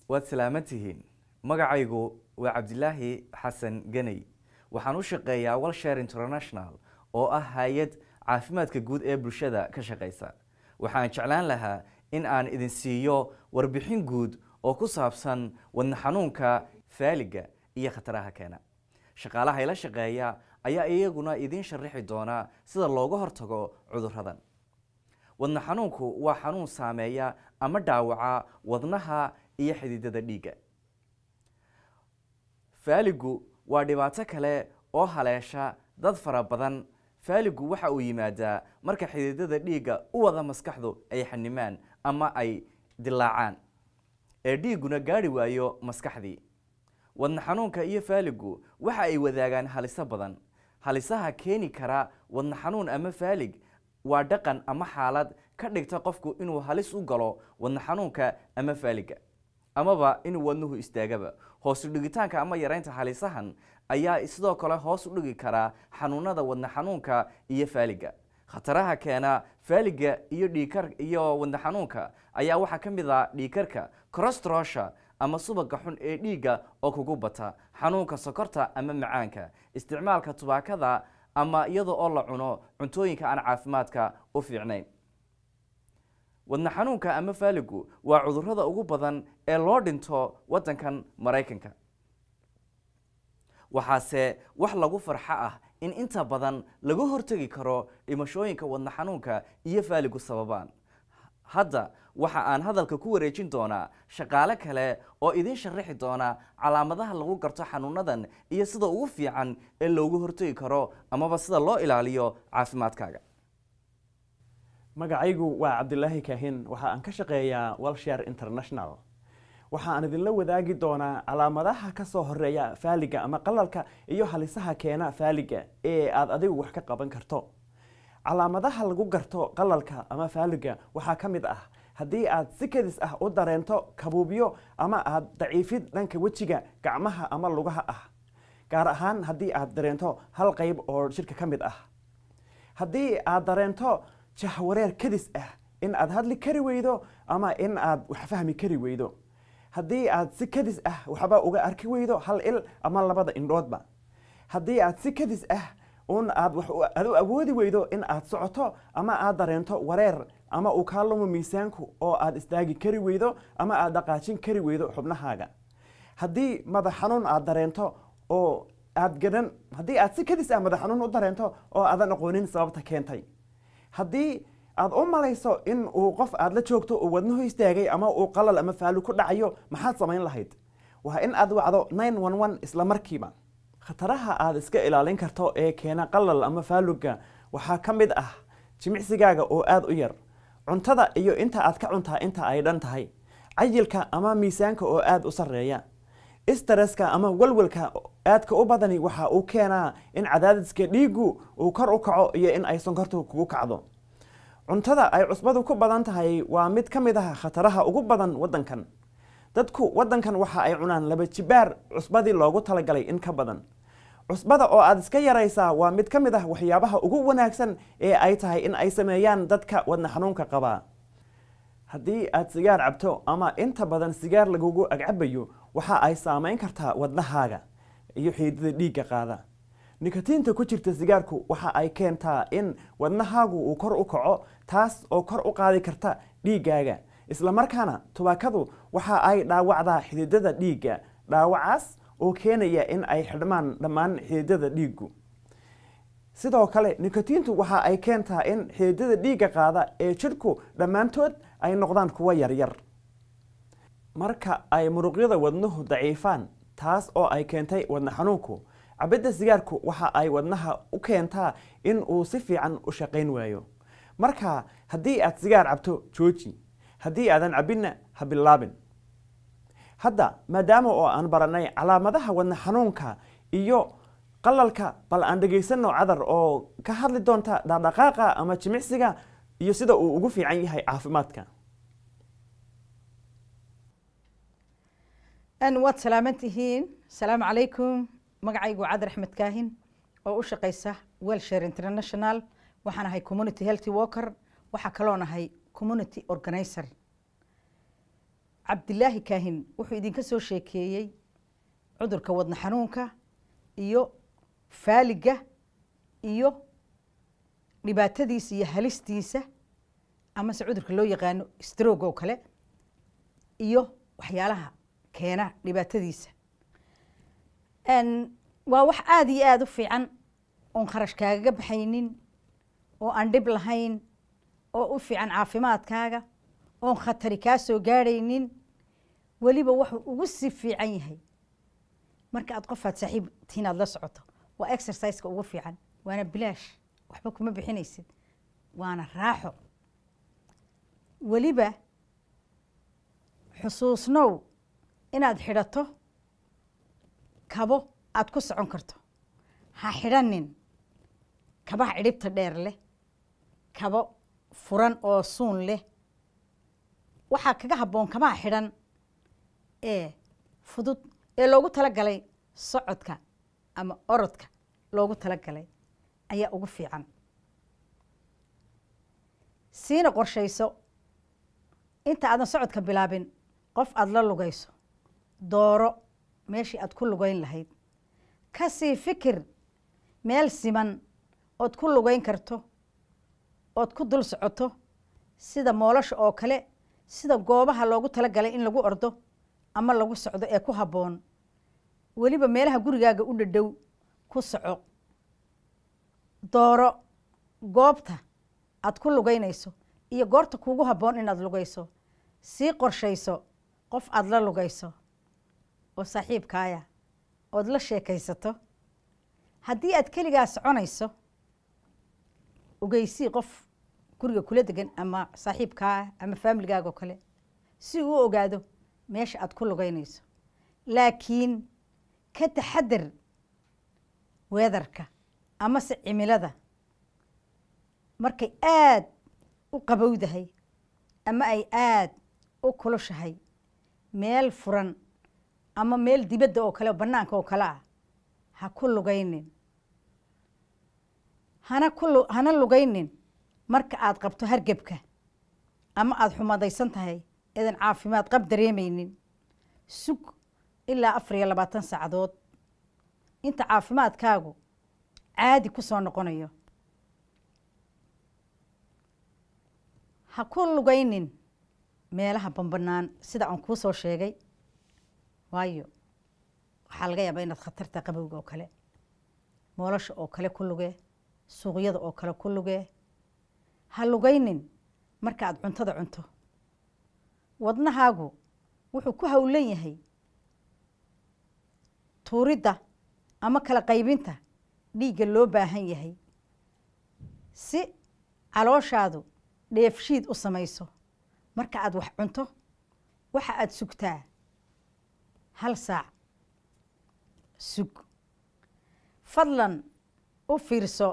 waad salaamantihiin. Magacaygu waa Cabdilaahi Xasan Ganay. Waxaan u shaqeeyaa Walshare International oo ah hay'ad caafimaadka guud ee bulshada ka shaqeysa. Waxaan jeclaan lahaa in aan idin siiyo warbixin guud oo ku saabsan wadne xanuunka faaliga iyo khataraha keena. Shaqaalaha ila shaqeeya ayaa iyaguna idin sharaxi doona sida looga hortago cudurradan. wadne xanuunku waa xanuun saameeya ama dhaawaca wadnaha iyo xididada dhiigga. faaligu waa dhibaato kale oo haleesha dad fara badan. faaligu waxa uu yimaadaa marka xididada dhiigga u wada maskaxdu ay xanimaan ama ay dilaacaan ee dhiiguna gaari waayo maskaxdii. wadne xanuunka iyo faaligu waxa ay wadaagaan haliso badan. halisaha keeni kara wadne xanuun ama faalig waa dhaqan ama xaalad ka dhigta qofku inuu halis u galo wadne xanuunka ama faaliga amaba inuu wadnuhu istaagaba. hoos u dhigitaanka ama yaraynta halisahan ayaa sidoo kale hoos u dhigi kara xanuunada wadne xanuunka iyo faaliga. khataraha keena faaliga iyo dhiigkar iyo wadne xanuunka ayaa waxaa ka mid ah dhiigkarka, cholesterolka ama subagga xun ee dhiigga oo kugu bata, xanuunka sokorta ama macaanka, isticmaalka tubaakada ama iyada oo la cuno cuntooyinka aan caafimaadka u fiicnayn. wadne xanuunka ama faaligu waa cudurrada ugu badan ee loo dhinto waddankan Maraykanka. waxaase wax lagu farxo ah in inta badan laga hortagi karo dhimashooyinka wadne xanuunka iyo faaligu sababaan. hadda waxa aan hadalka ku wareejin doonaa shaqaale kale oo idin sharaxi doona calaamadaha lagu garto xanuunadan iyo sida ugu fiican ee loogu hortagi karo amaba sida loo ilaaliyo caafimaadkaaga. magacaygu waa Cabdilaahi Kaahin. waxa aan ka shaqeeyaa Walshare International. waxa aan idinla wadaagi doonaa calaamadaha ka soo horeeya faaliga ama qalalka iyo halisaha keena faaliga ee aad adigu wax ka qaban karto. calaamadaha lagu garto qalalka ama faaliga waxaa ka mid ah haddii aad si kadis ah u dareento kabuubyo ama aad daciifid dhanka wejiga, gacmaha ama lugaha ah, gaar ahaan haddii aad dareento hal qayb oo jirka ka mid ah. haddii aad dareento jahwareer kadis ah, in aad hadli kari weydo ama in aad wax fahmi kari weydo. haddii aad si kadis ah waxba uga arki weydo hal il ama labada indhoodba. haddii aad si kadis ah aad u awoodi weydo in aad socoto ama aad dareento wareer ama uu kaa lumo miisaanku oo aad istaagi kari weydo ama aad dhaqaajin kari weydo xubnahaaga. haddii madax xanuun aad dareento oo haddii aad si kadis ah madax xanuun u dareento oo aadan aqoonin sababta keentay. haddii aad u malayso in uu qof aad la joogto uu wadnuhu istaagay ama uu qalal ama faali ku dhacayo, maxaad samayn lahayd? waa in aad wacdo 911 isla markiiba. khataraha aad iska ilaalin karto ee keena qalal ama faaluga waxaa ka mid ah jimicsigaaga oo aad u yar, cuntada iyo inta aad ka cuntaa inta ay dhan tahay, cayilka ama miisaanka oo aad u sarreeya, stresska ama walwalka aadka u badani waxa uu keenaa in cadaadiska dhiiggu uu kor u kaco iyo in ay sonkortu kugu kacdo. cuntada ay cusbadu ku badan tahay waa mid ka mid ah khataraha ugu badan waddankan. dadku waddankan waxa ay cunaan 2 jibaar cusbadii loogu talagalay in ka badan. cusbada oo aad iska yaraysaa waa mid ka mid ah waxyaabaha ugu wanaagsan ee ay tahay in ay sameeyaan dadka wadne xanuunka qaba. haddii aad sigaar cabto ama inta badan sigaar lagugu agcabayo, waxa ay saameyn kartaa wadnahaaga iyo xididada dhiigga qaada. nikotiinta ku jirta sigaarku waxa ay keentaa in wadnahaagu uu kor u kaco, taas oo kor u qaadi karta dhiiggaaga. isla markaana tubaakadu waxa ay dhaawacdaa xididada dhiigga, dhaawacaas oo keenaya in ay xidhmaan dhammaan xididada dhiiggu. sidoo kale nikotiintu waxa ay keentaa in xididada dhiigga qaada ee jidhku dhammaantood ay noqdaan kuwo yaryar. marka ay muruqyada wadnuhu daciifaan, taas oo ay keentay wadne xanuunku, cabidda sigaarku waxa ay wadnaha u keentaa in uu si fiican u shaqayn waayo. marka haddii aad sigaar cabto, jooji. haddii aadan cabinna ha bilaabin. hadda maadaama oo aan baranay calaamadaha wadne xanuunka iyo qalalka, bal aan dhegaysanno cadar oo ka hadli doonta dhaqdhaqaaqa ama jimicsiga iyo sida uu ugu fiican yahay caafimaadka. waad salaamantihiin. salaamu calaykum. magacaygu Cadar Axmed Kaahin oo u shaqeysa Walshare International. waxaan ahay community health worker, waxa kaloo nahay community organizer. cabdilaahi kaahin wuxuu idinka soo sheekeeyey cudurka wadna xanuunka iyo faaliga iyo dhibaatadiisa iyo halistiisa amase cudurka loo yaqaano stroke oo kale iyo waxyaalaha keena dhibaatadiisa. waa wax aada iyo aada u fiican oon kharash kaagaga baxaynin oo aan dhib lahayn oo u fiican caafimaadkaaga oon khatari kaa soo gaadhaynin. weliba wuxuu ugu sii fiican yahay marka aad qofaad saaxiib tihiin aad la socoto. waa exerciseka ugu fiican, waana bilaash, waxba kuma bixinaysid, waana raaxo. weliba xusuusnow inaad xidhato kabo aad ku socon karto. ha xidhanin kabaha cidhibta dheer leh, kabo furan oo suun leh. waxaa kaga habboon kabaha xidhan ee fudud ee loogu talagalay socodka ama orodka loogu talagalay ayaa ugu fiican. siina qorshayso inta aadan socodka bilaabin qof aada la lugayso. dooro meeshii aad ku lugayn lahayd. ka sii fikir meel siman ood ku lugayn karto ood ku dul socoto, sida moolasha oo kale, sida goobaha loogu talagalay in lagu ordo ama lagu socdo ee ku habboon. weliba meelaha gurigaaga u dhadhow ku soco. dooro goobta aad ku lugaynayso iyo goorta kuugu habboon inaad lugayso. sii qorshayso qof aada la lugayso oo saaxiibkaaya ood la sheekaysato. haddii aad keligaa soconayso, ogeysii qof guriga kula degan ama saaxiibkaa ama faamiligaaga oo kale si uu ogaado meesha aad ku lugaynayso. laakiin ka taxadar weedarka amase cimilada. markay aada u qabowdahay ama ay aada u kulushahay, meel furan ama meel dibadda oo kale bannaanka oo kale ah ha ku lugaynin. hana lugaynin marka aad qabto hargebka ama aada xumadaysan tahay eedan caafimaad qab dareemaynin. sug ilaa 24 saacadood inta caafimaadkaagu caadi ku soo noqonayo. ha ku lugaynin meelaha banbanaan sida aan kuu soo sheegay, waayo waxaa laga yaabaa inaad khatarta qabowga oo kale, moolasha oo kale ku lugee, suuqyada oo kale ku lugee. ha lugaynin marka aad cuntada cunto. wadnahaagu wuxuu ku hawlan yahay tuuridda ama kala qaybinta dhiigga loo baahan yahay si calooshaadu dheefshiid u samayso. marka aad wax cunto waxa aad sugtaa 1 saac. sug. fadlan u fiirso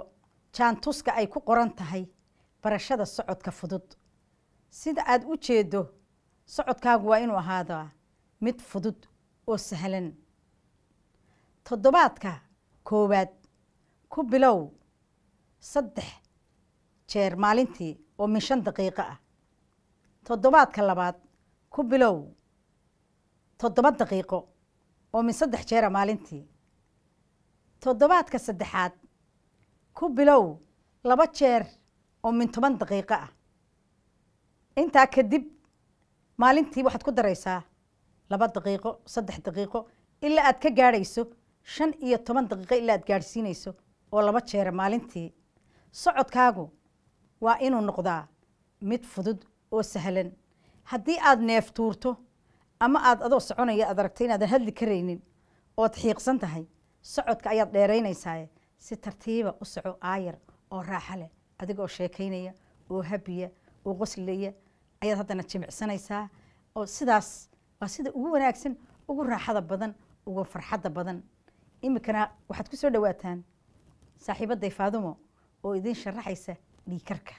jaantuska ay ku qoran tahay barashada socodka fudud. sida aad u jeedo socodkaagu waa inuu ahaadaa mid fudud oo sahlan. toddobaadka koowaad ku bilow 3 jeer maalintii oo min 5 daqiiqo ah. toddobaadka labaad ku bilow 7 daqiiqo oo min 3 jeera maalintii. toddobaadka saddexaad ku bilow 2 jeer oo min 10 daqiiqo ah. intaa kadib maalintii waxaad ku daraysaa 2 daqiiqo 3 daqiiqo ilaa aad ka gaadhayso 15 daqiiqo ilaa aad gaadhsiinayso oo 2 jeera maalintii. socodkaagu waa inuu noqdaa mid fudud oo sahlan. haddii aad neef tuurto ama aad adoo soconaya aad aragto inaadan hadli karaynin ood xiiqsan tahay, socodka ayaad dheeraynaysaa. si tartiiba u soco, aayar oo raaxo leh, adigoo sheekaynaya oo habiya oo qoslaya ayaad haddana jimicsanaysaa. oo sidaas waa sida ugu wanaagsan, ugu raaxada badan, ugu farxadda badan. iminkana waxaad ku soo dhawaataan saaxiibadday Faadumo oo idin sharaxaysa dhiigkarka.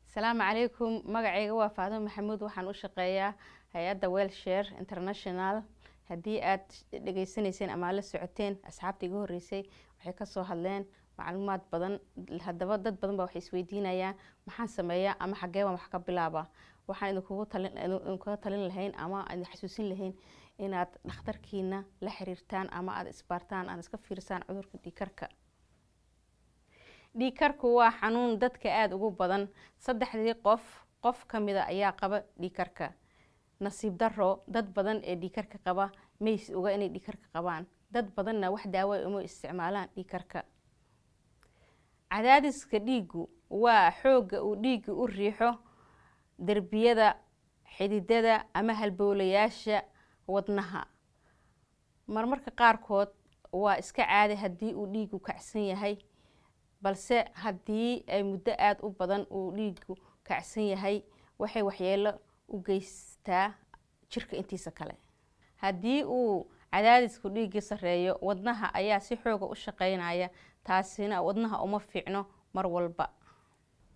السلام عليكم magacayga waa Faadumo Maxamuud waxaan u shaqeeyaa hay'adda Welshare International. haddii aad dhageysaneyseen ama la socoteen asxaabtii ugu horeysay waxay ka soo hadleen macluumaad badan. Haddaba dad badan baa waxay isweydiinayaan maxaan sameeyaa ama xaggee baan wax ka bilaabaa. waxaan idinkuga talin lahayn ama idin xasuusin lahayn inaad dhakhtarkiina la xiriirtaan ama aad isbaartaan aan iska fiirsaan cudurka dhiigkarka. dhiigkarku waa xanuun dadka aada ugu badan. 3 qof ka mida ayaa qaba dhiigkarka. nasiib daro dad badan ee dhiigkarka qaba mays oga inay dhiigkarka qabaan. dad badanna wax daawo uma isticmaalaan dhiigkarka. cadaadiska dhiigu waa xoogga uu dhiigu u riixo derbiyada xididada ama halbowlayaasha wadnaha. marmarka qaarkood waa iska caadi haddii uu dhiigu kacsan yahay, balse haddii ay muddo aada u badan uu dhiigu kacsan yahay waxay waxyeelo u geystaa jirka intiisa kale. haddii uu cadaadisku dhiigga sareeyo, wadnaha ayaa si xooga u shaqeynaya, taasina wadnaha uma fiicno mar walba.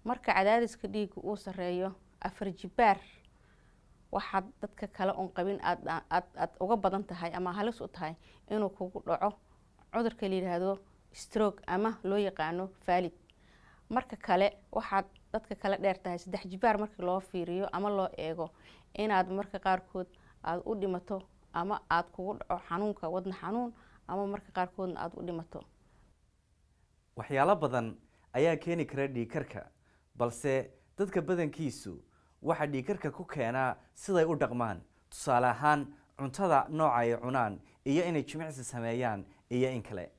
marka cadaadiska dhiigga uu sareeyo 4 jibaar waxaad dadka kale un qabin aad uga badan tahay ama halis u tahay inuu kugu dhaco cudurka la yiraahdo stroke ama loo yaqaano faalid. marka kale waxaad dadka kale dheer tahay 3 jibaar marka loo fiiriyo ama loo eego inaad marka qaarkood aad u dhimato ama aad kugu dhaco xanuunka wadna xanuun ama marka qaarkoodna aad u dhimato. waxyaalo badan ayaa keeni kara dhiigkarka, balse dadka badankiisu waxa dhiigkarka ku keenaa siday u dhaqmaan. tusaale ahaan cuntada nooca ay cunaan iyo inay jimicsi sameeyaan iyo in kale.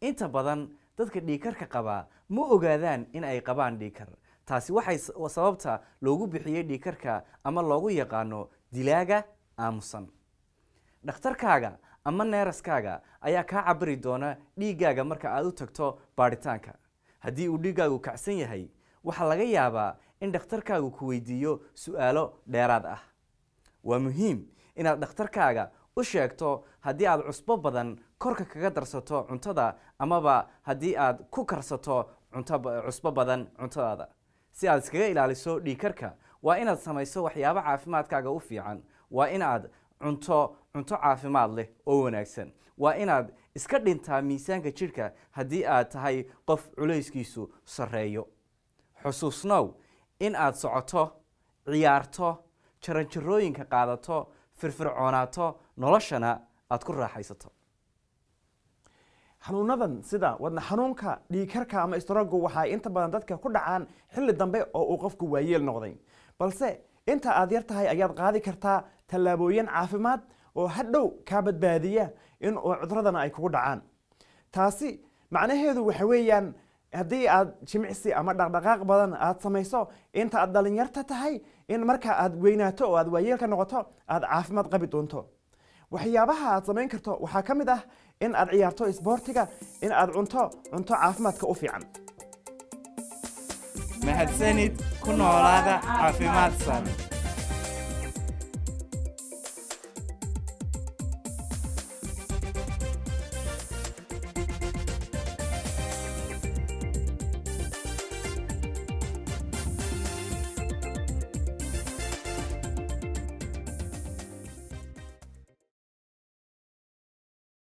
inta badan dadka dhiigkarka qaba ma ogaadaan in ay qabaan dhiigkar. taasi waxay sababta loogu bixiyey dhiigkarka ama loogu yaqaano dilaaga aamusan. dhakhtarkaaga ama neeraskaaga ayaa kaa cabiri doona dhiiggaaga marka aad u tagto baaritaanka. haddii uu dhiiggaagu kacsan yahay, waxaa laga yaabaa in dhakhtarkaagu ku weydiiyo su'aalo dheeraad ah. waa muhiim inaad dhakhtarkaaga u sheegto haddii aad cusbo badan korka kaga darsato cuntada amaba haddii aad ku karsato cusbo badan cuntadaada. si aad iskaga ilaaliso dhiigkarka, waa inaad samayso waxyaabo caafimaadkaaga u fiican. waa inaad cunto caafimaad leh oo wanaagsan. waa inaad iska dhintaa miisaanka jidhka haddii aad tahay qof culayskiisu sarreeyo. xusuusnow in aad socoto, ciyaarto, jaranjarooyinka qaadato, firfircoonaato, noloshana aad ku raaxaysato. xanuunadan sida wadna xanuunka, dhiigkarka ama stroke waxay inta badan dadka ku dhacaan xilli dambe oo uu qofku waayeel noqday. balse inta aad yar tahay ayaad qaadi kartaa tallaabooyin caafimaad oo hadhow kaa badbaadiya in cuduradan ay kugu dhacaan. taasi macnaheedu waxa weeyaan haddii aad jimicsi ama dhaqdhaqaaq badan aad samayso inta aad dhalinyarta tahay, in marka aad weynaato oo aad waayeelka noqoto aad caafimaad qabi doonto. waxyaabaha aad samayn karto waxaa ka mid ah in aad ciyaarto isboortiga, in aad cunto caafimaadka u fiican. mahadsanid, ku noolaada caafimaadsan.